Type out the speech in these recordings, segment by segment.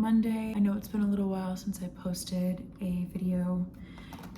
Monday. I know it's been a little while since I posted a video,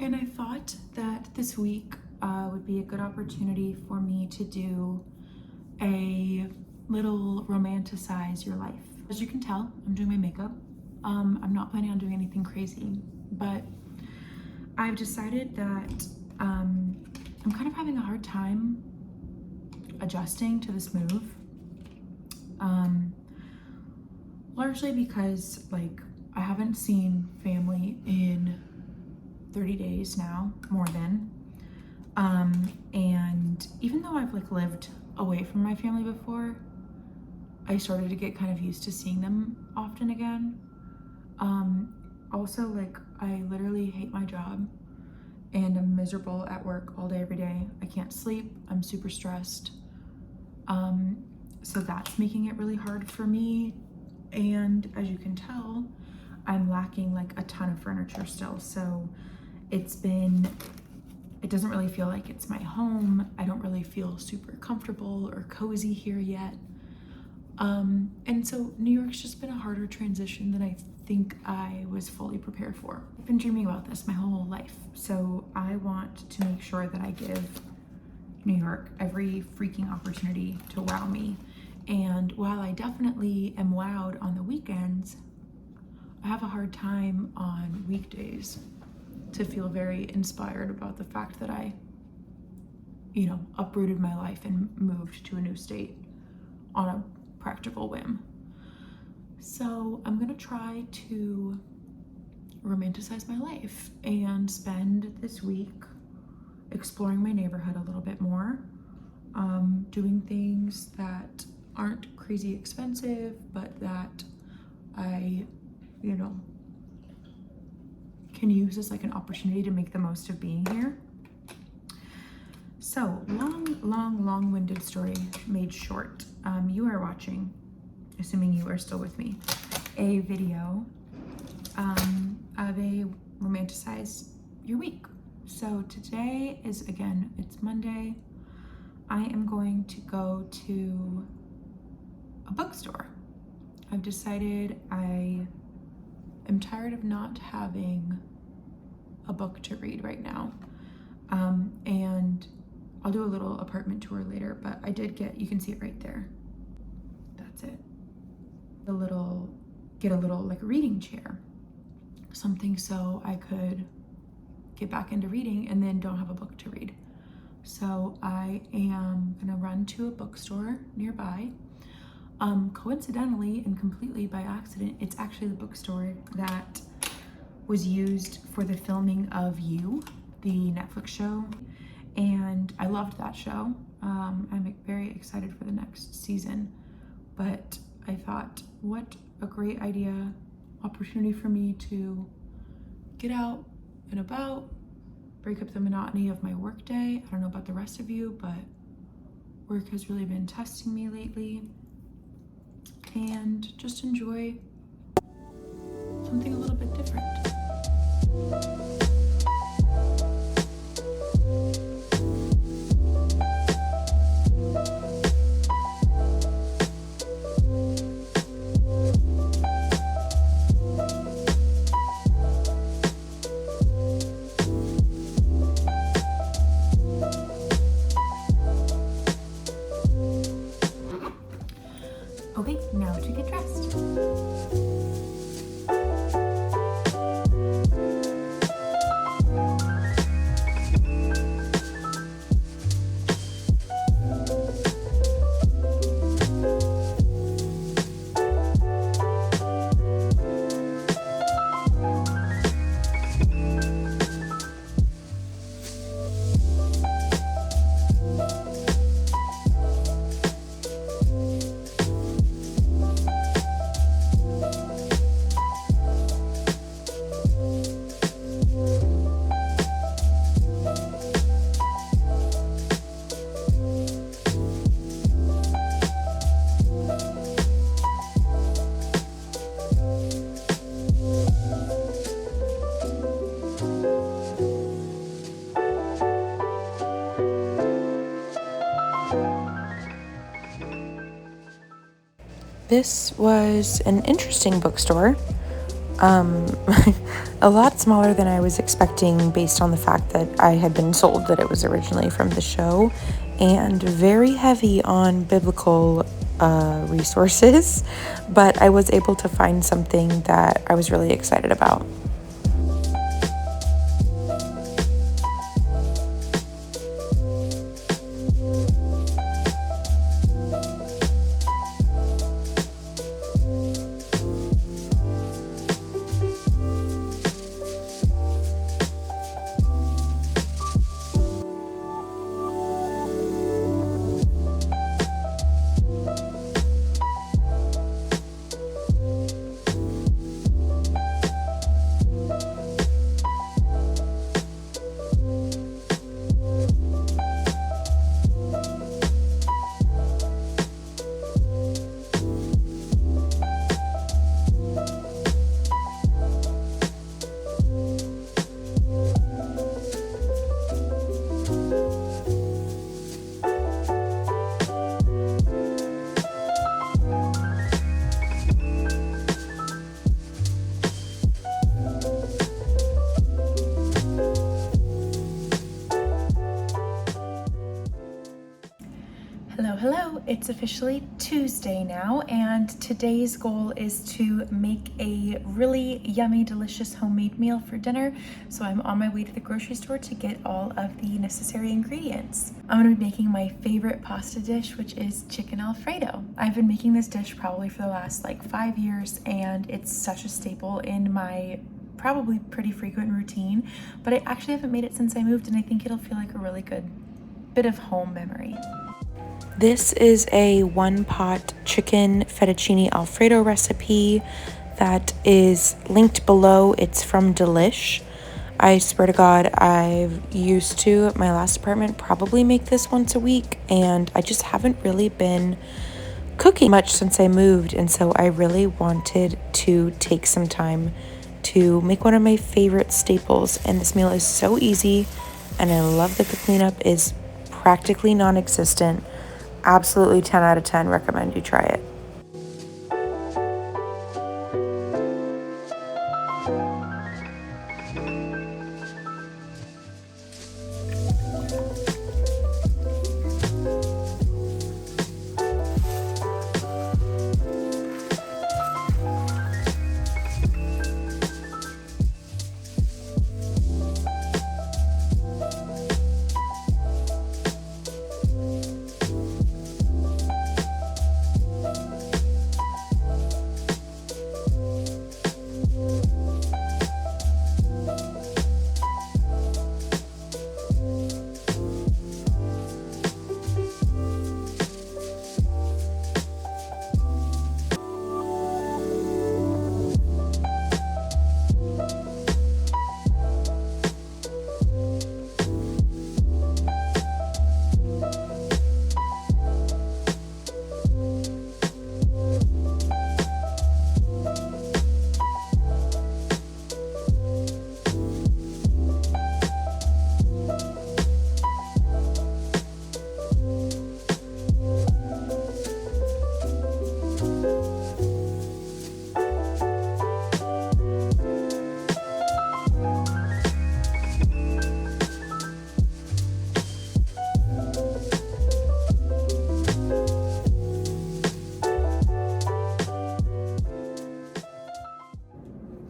and I thought that this week would be a good opportunity for me to do a little romanticize your life. As you can tell, I'm doing my makeup. I'm not planning on doing anything crazy, but I've decided that I'm kind of having a hard time adjusting to this move. Largely because I haven't seen family in 30 days now, more than. And even though I've lived away from my family before, I started to get kind of used to seeing them often again. Also, I literally hate my job and I'm miserable at work all day, every day. I can't sleep, I'm super stressed. So that's making it really hard for me. And as you can tell, I'm lacking a ton of furniture still. So it doesn't really feel like it's my home. I don't really feel super comfortable or cozy here yet. And so New York's just been a harder transition than I think I was fully prepared for. I've been dreaming about this my whole life. So I want to make sure that I give New York every freaking opportunity to wow me. And while I definitely am wowed on the weekends, I have a hard time on weekdays to feel very inspired about the fact that I, uprooted my life and moved to a new state on a practical whim. So I'm gonna try to romanticize my life and spend this week exploring my neighborhood a little bit more, doing things that aren't crazy expensive, but that I, can use as an opportunity to make the most of being here. So long-winded story made short. You are watching, assuming you are still with me, a video of a romanticize your week. So today is, again, it's Monday. I am going to go to a bookstore. I've decided I am tired of not having a book to read right now. And I'll do a little apartment tour later, but I did you can see it right there. That's it. Get a little reading chair, something so I could get back into reading and then don't have a book to read. So I am gonna run to a bookstore nearby. Coincidentally and completely by accident, it's actually the bookstore that was used for the filming of You, the Netflix show. And I loved that show. I'm very excited for the next season, but I thought, what a great opportunity for me to get out and about, break up the monotony of my workday. I don't know about the rest of you, but work has really been testing me lately, and just enjoy something a little bit different. Okay, now to get dressed. This was an interesting bookstore. Um, a lot smaller than I was expecting based on the fact that I had been told that it was originally from the show, and very heavy on biblical resources, but I was able to find something that I was really excited about. Hello, it's officially Tuesday now, and today's goal is to make a really yummy, delicious homemade meal for dinner. So I'm on my way to the grocery store to get all of the necessary ingredients. I'm gonna be making my favorite pasta dish, which is chicken Alfredo. I've been making this dish probably for the last like 5 years, and it's such a staple in my probably pretty frequent routine, but I actually haven't made it since I moved, and I think it'll feel like a really good bit of home memory. This is a one-pot chicken fettuccine Alfredo recipe that is linked below. It's from Delish. I swear to God, I've used to, at my last apartment, probably make this once a week, and I just haven't really been cooking much since I moved, and so I really wanted to take some time to make one of my favorite staples, and this meal is so easy, and I love that the cleanup is practically non-existent. Absolutely 10 out of 10 recommend you try it.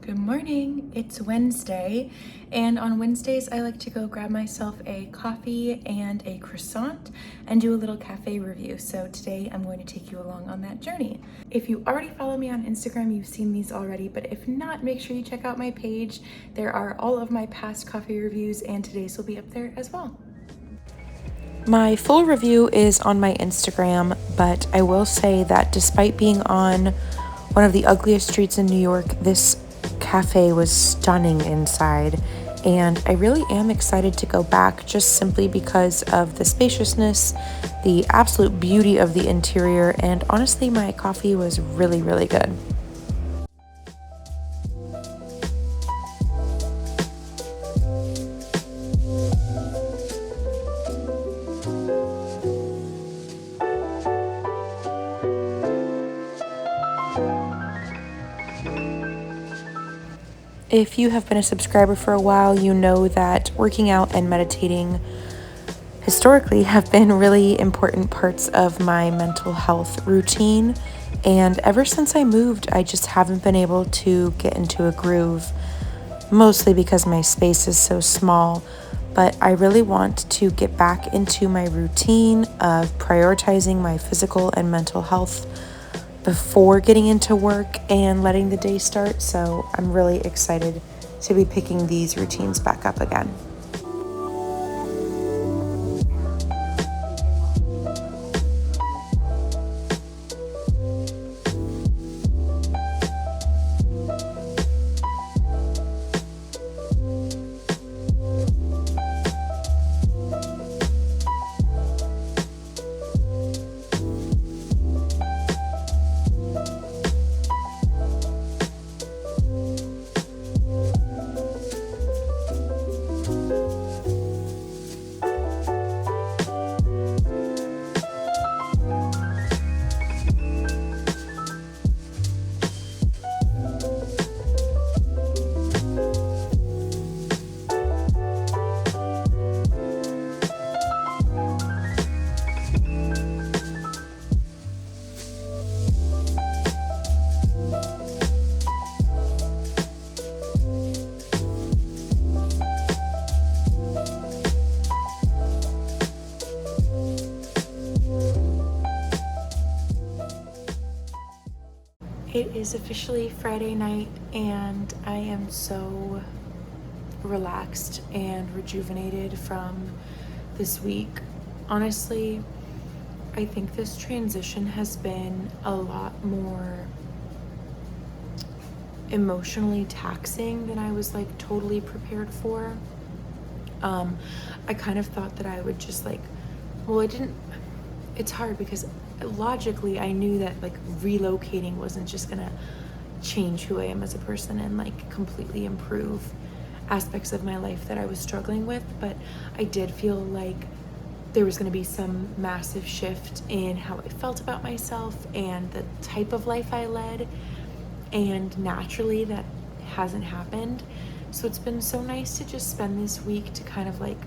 Good morning, it's Wednesday, and on Wednesdays I like to go grab myself a coffee and a croissant and do a little cafe review. So today I'm going to take you along on that journey. If you already follow me on Instagram, you've seen these already, but if not, make sure you check out my page. There are all of my past coffee reviews, and today's will be up there as well. My full review is on my Instagram, but I will say that despite being on one of the ugliest streets in New York, this cafe was stunning inside, and I really am excited to go back just simply because of the spaciousness, the absolute beauty of the interior, and honestly, my coffee was really, really good. If you have been a subscriber for a while, you know that working out and meditating historically have been really important parts of my mental health routine. And ever since I moved, I just haven't been able to get into a groove, mostly because my space is so small. But I really want to get back into my routine of prioritizing my physical and mental health before getting into work and letting the day start. So I'm really excited to be picking these routines back up again. It is officially Friday night, and I am so relaxed and rejuvenated from this week. Honestly, I think this transition has been a lot more emotionally taxing than I was like totally prepared for. I kind of thought that I would just it's hard because logically I knew that like relocating wasn't just gonna change who I am as a person and like completely improve aspects of my life that I was struggling with, but I did feel like there was going to be some massive shift in how I felt about myself and the type of life I led, and naturally that hasn't happened. So it's been so nice to just spend this week to kind of like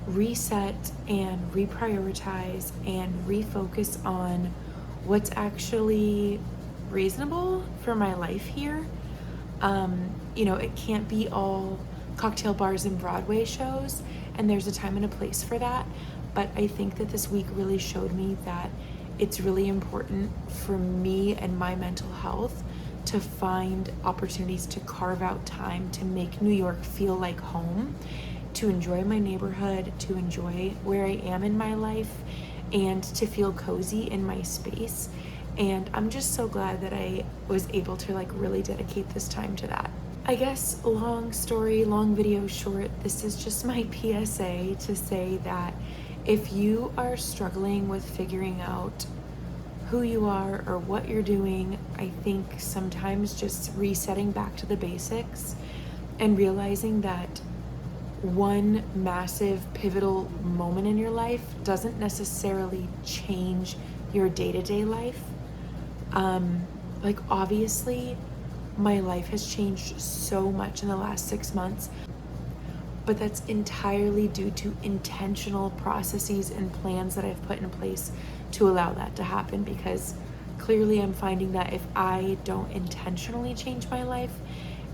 reset and reprioritize and refocus on what's actually reasonable for my life here. It can't be all cocktail bars and Broadway shows, and there's a time and a place for that. But I think that this week really showed me that it's really important for me and my mental health to find opportunities to carve out time to make New York feel like home, to enjoy my neighborhood, to enjoy where I am in my life, and to feel cozy in my space. And I'm just so glad that I was able to like really dedicate this time to that. I guess long story, long video short, this is just my PSA to say that if you are struggling with figuring out who you are or what you're doing, I think sometimes just resetting back to the basics and realizing that one massive pivotal moment in your life doesn't necessarily change your day-to-day life. Obviously my life has changed so much in the last 6 months, but that's entirely due to intentional processes and plans that I've put in place to allow that to happen, because clearly I'm finding that if I don't intentionally change my life,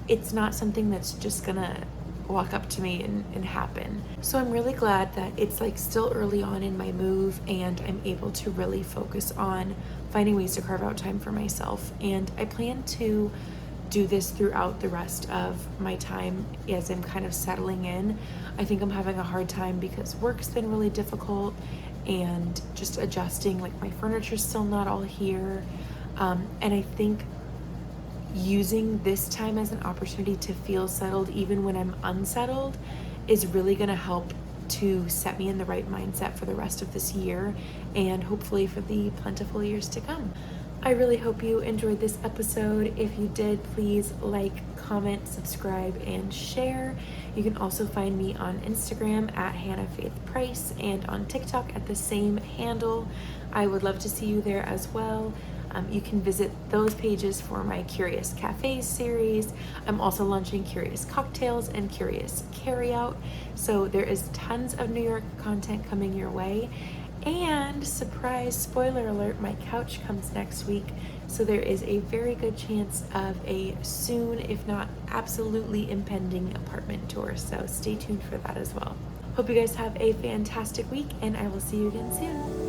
it's not something that's just gonna walk up to me and happen. So I'm really glad that it's like still early on in my move and I'm able to really focus on finding ways to carve out time for myself. And I plan to do this throughout the rest of my time as I'm kind of settling in. I think I'm having a hard time because work's been really difficult and just adjusting, like my furniture's still not all here. And I think using this time as an opportunity to feel settled even when I'm unsettled is really going to help to set me in the right mindset for the rest of this year and hopefully for the plentiful years to come. I really hope you enjoyed this episode. If you did, please like, comment, subscribe, and share. You can also find me on Instagram at Hannah Faith Price and on TikTok at the same handle. I would love to see you there as well. You can visit those pages for my Curious Cafes series. I'm also launching Curious Cocktails and Curious Carryout. So there is tons of New York content coming your way. And surprise, spoiler alert, my couch comes next week. So there is a very good chance of a soon, if not absolutely impending apartment tour. So stay tuned for that as well. Hope you guys have a fantastic week, and I will see you again soon.